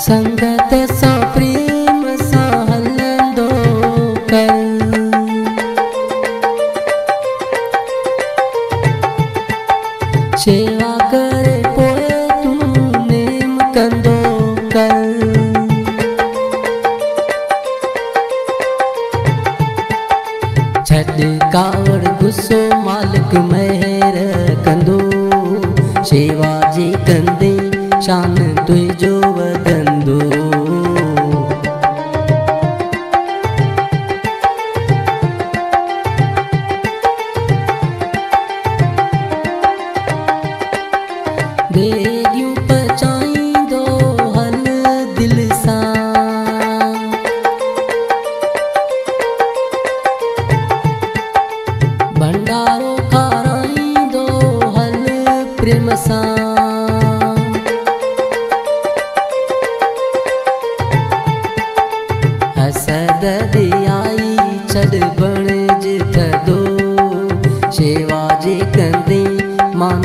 संगत सां प्रेम सां हलंदो कर। शेवा करे पोइ तूं नेम कंदो कर। छॾ कावड़ गुस्सो मालिक महर कंदो। शेवा जे कंदे शान तुंहिंजो वधंदो। देगियूं पचाईंदो हल दिल सां। भंडारो खाराईंदो हल प्रेम सां। हसद दियाई छॾ बणिज थदो। शेवा जे कंदे मान